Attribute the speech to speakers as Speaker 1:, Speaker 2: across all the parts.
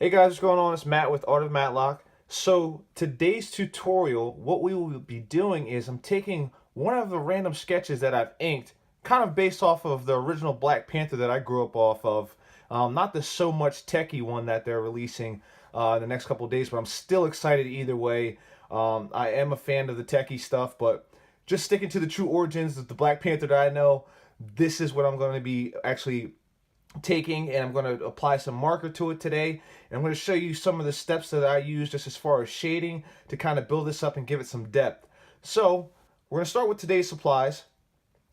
Speaker 1: Hey guys, what's going on? It's Matt with Art of Matlock. So today's tutorial, what we will be doing is I'm taking one of the random sketches that I've inked, kind of based off of the original Black Panther that I grew up off of. Not the so much techie one that they're releasing the next couple of days, but I'm still excited either way. I am a fan of the techie stuff, but just sticking to the true origins of the Black Panther that I know, this is what I'm going to be actually taking, and I'm going to apply some marker to it today, and I'm going to show you some of the steps that I use just as far as shading to kind of build this up and give it some depth. So we're going to start with today's supplies.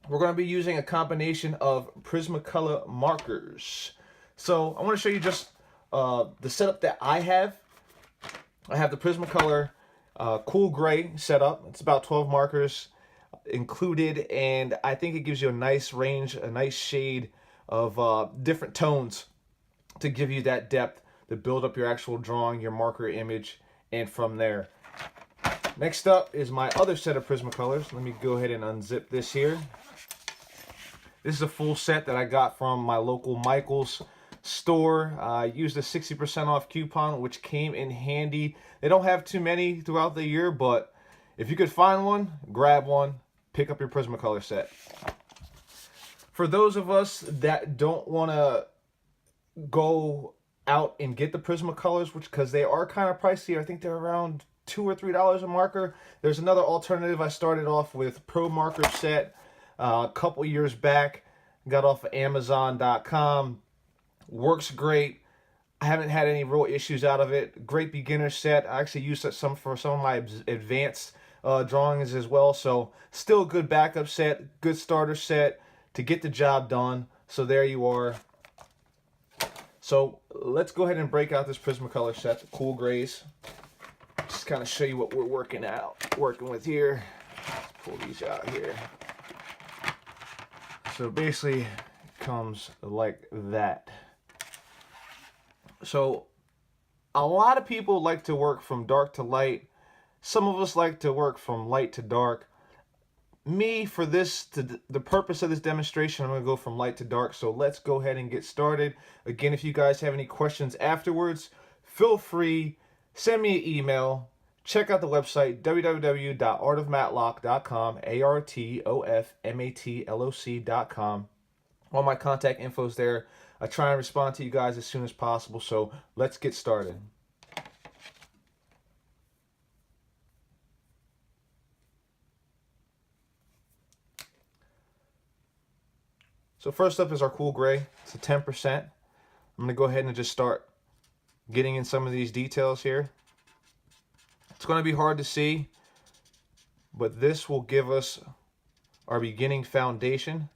Speaker 1: We're going to be using a combination of Prismacolor markers. So I want to show you just the setup that I have. I have the Prismacolor Cool Gray setup. It's about 12 markers included, and I think it gives you a nice range, a nice shade of different tones to give you that depth to build up your actual drawing, your marker image, and from there. Next up is my other set of Prismacolors. Let me go ahead and unzip this here. This is a full set that I got from my local Michael's store. I used a 60% off coupon, which came in handy. They don't have too many throughout the year, but if you could find one, grab one, pick up your Prismacolor set. For those of us that don't want to go out and get the Prismacolors, which because they are kind of pricey, I think they're around $2 or $3 a marker. There's another alternative. I started off with Pro Marker set a couple years back. Got off of Amazon.com. Works great. I haven't had any real issues out of it. Great beginner set. I actually used it for some of my advanced drawings as well. So still a good backup set, good starter set to get the job done. So there you are. So let's go ahead and break out this Prismacolor set, the Cool Grays. Just kind of show you what we're working with here. Let's pull these out here. So basically it comes like that. So a lot of people like to work from dark to light. Some of us like to work from light to dark. Me, for this, the purpose of this demonstration, I'm going to go from light to dark. So let's go ahead and get started. Again, if you guys have any questions afterwards, feel free, send me an email. Check out the website, www.artofmatlock.com, ARTOFMATLOC.com. All my contact info is there. I try and respond to you guys as soon as possible, so let's get started. So first up is our Cool Gray. It's a 10%. I'm going to go ahead and just start getting in some of these details here. It's going to be hard to see, but this will give us our beginning foundation,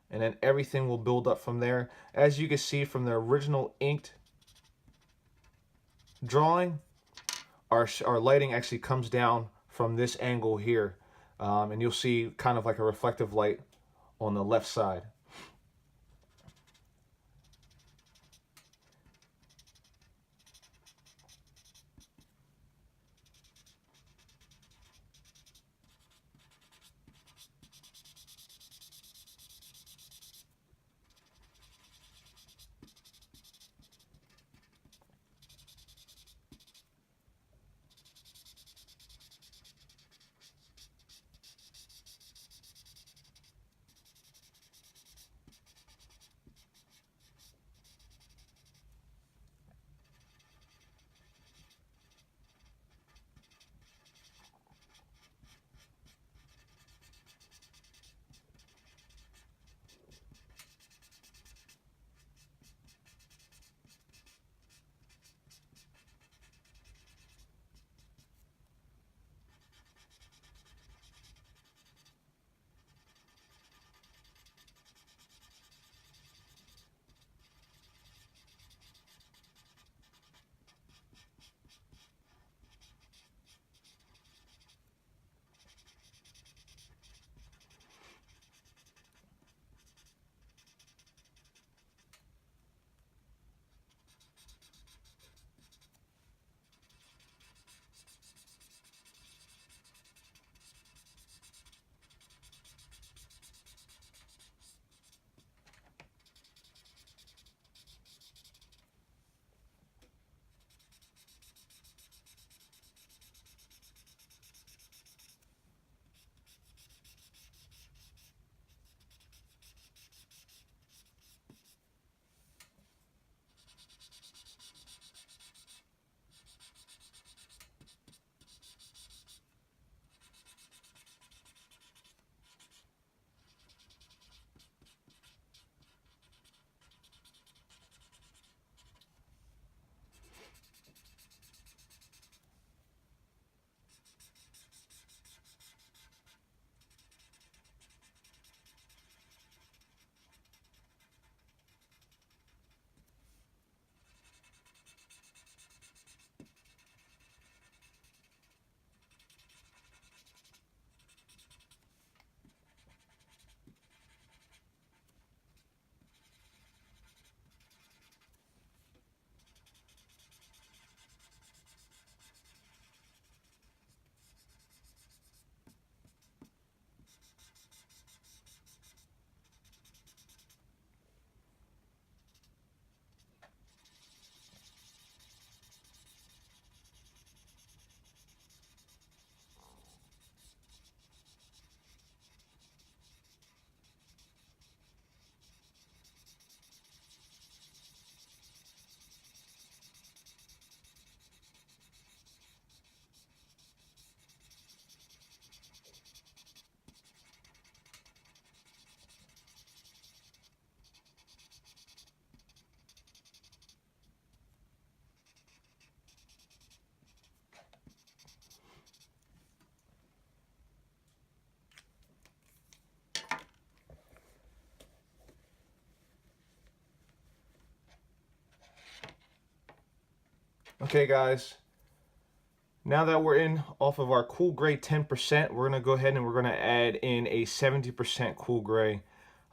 Speaker 1: and then everything will build up from there. As you can see from the original inked drawing, our lighting actually comes down from this angle here, and you'll see kind of like a reflective light on the left side. Okay, guys, now that we're in off of our cool gray 10%, we're going to go ahead and we're going to add in a 70% cool gray.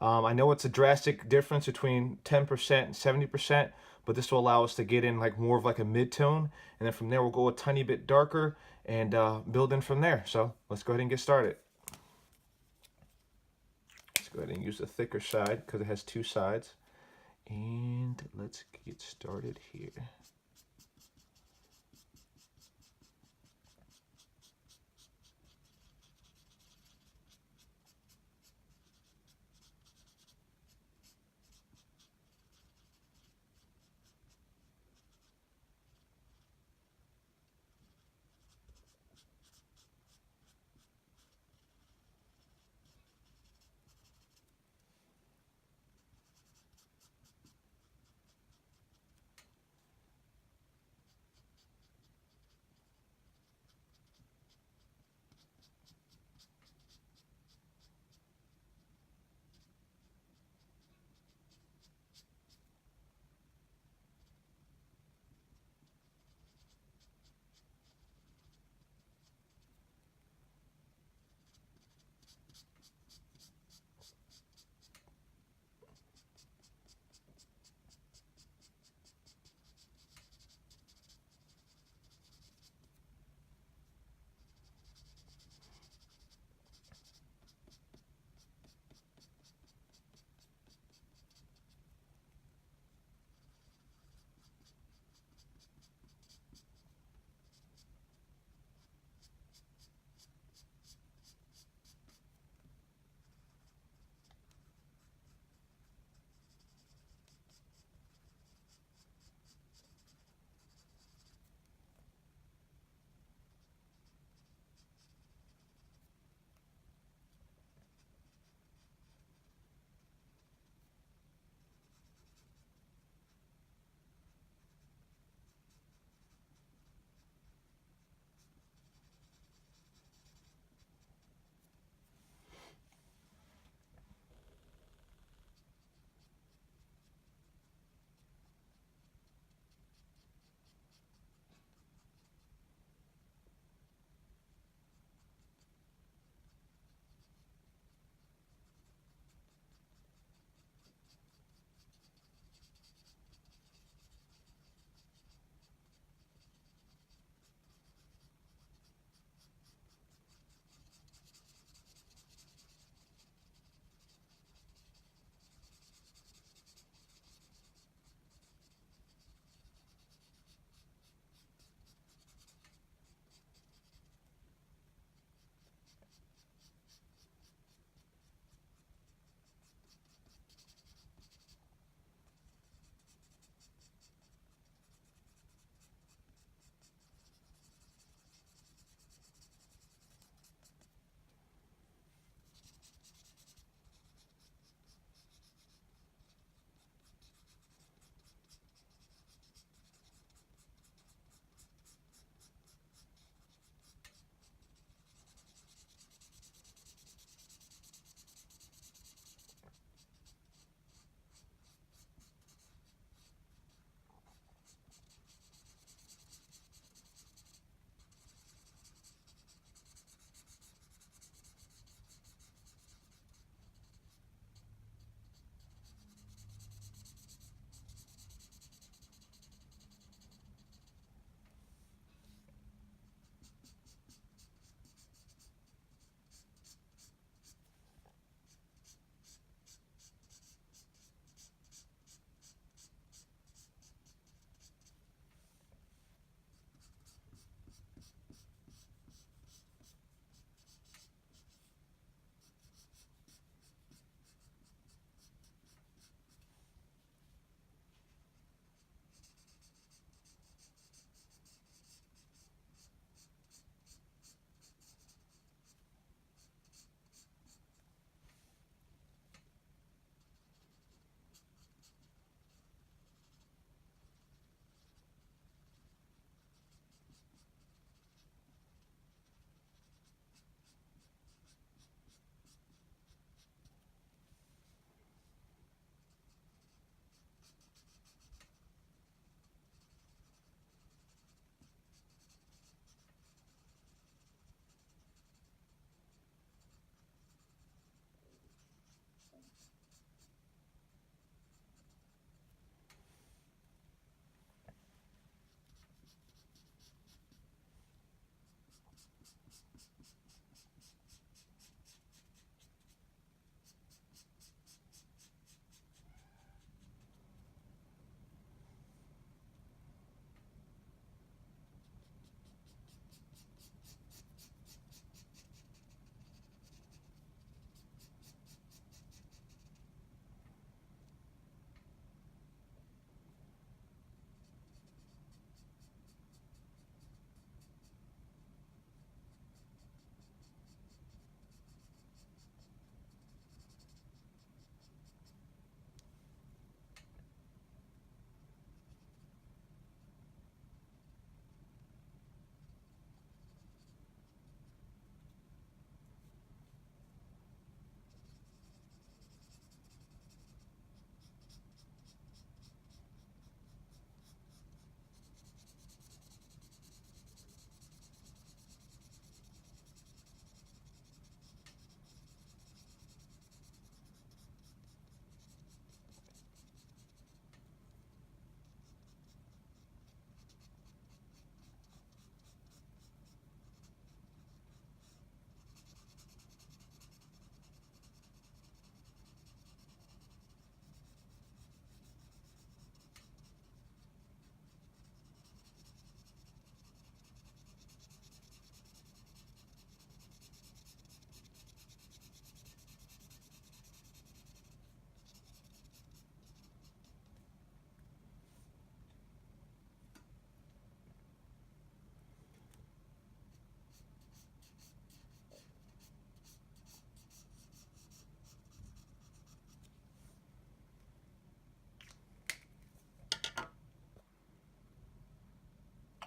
Speaker 1: I know it's a drastic difference between 10% and 70%, but this will allow us to get in like more of like a mid-tone, and then from there we'll go a tiny bit darker and build in from there. So let's go ahead and get started. Let's go ahead and use the thicker side because it has two sides. And let's get started here.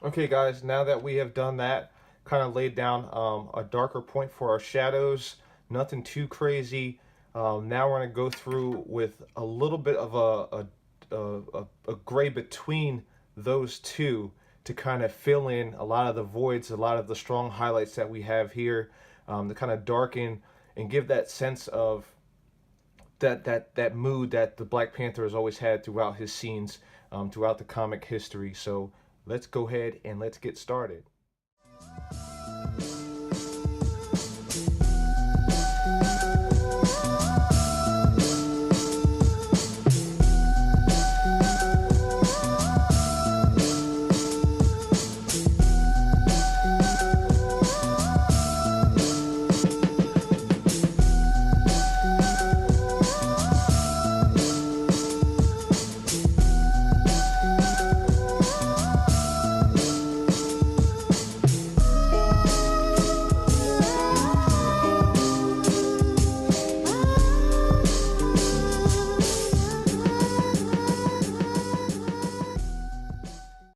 Speaker 1: Okay, guys, now that we have done that, kind of laid down a darker point for our shadows, nothing too crazy. Now we're going to go through with a little bit of a gray between those two to kind of fill in a lot of the voids, a lot of the strong highlights that we have here, to kind of darken and give that sense of that mood that the Black Panther has always had throughout his scenes, throughout the comic history. So let's go ahead and let's get started.